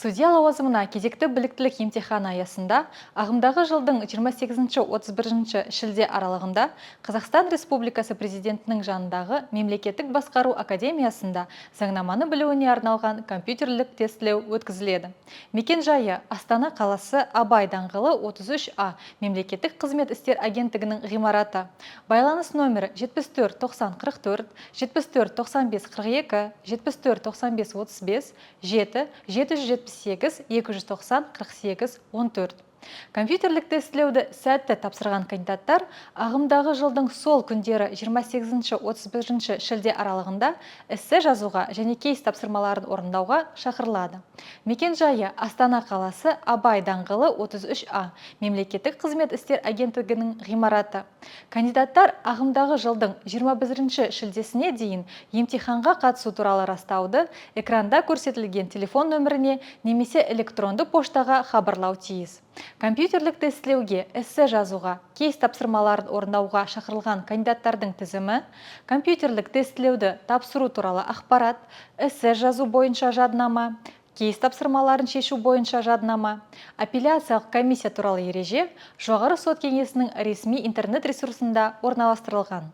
Судья лауазымына кезекті біліктілік емтиханы аясында ағымдағы жылдың 28-31 шілде аралығында Қазақстан Республикасы президентінің жанындағы мемлекеттік басқару академиясында заңнаманы білуіне арналған компьютерлік тестілеу өткізіледі. Мекен жайы Астана қаласы Абай даңғылы 33А мемлекеттік қызмет істер агенттігінің ғимараты. Байланыс нөмірі 74 90 44, 74 95 42, 74 95 35, 7 778 290 48 14. Компьютерлік тестілеуді сәтті тапсырған кандидаттар ағымдағы жылдың сол күндері 28-31 шілде аралығында эссе жазуға және кейс тапсырмаларын орындауға шақырылады. Мекен жайы Астана қаласы Абай даңғылы 33А мемлекеттік қызмет істер агенттігінің ғимараты. Кандидаттар ағымдағы жылдың 21 шілдесіне дейін емтиханға қатысу туралы растауды экранда көрсетілген телефон нөміріне немесе электронды поштаға хабарлау тиіс. Компьютерлік тестілеуге, эссе жазуға, кейс тапсырмаларын орындауға шақырылған кандидаттардың тізімі, компьютерлік тестілеуді тапсыру туралы ақпарат, эссе жазу бойынша жаднама, кейс тапсырмаларын шешу бойынша жаднама, апелляциялық комиссия туралы ереже жоғары сот кеңесінің ресми интернет ресурсында орналастырылған.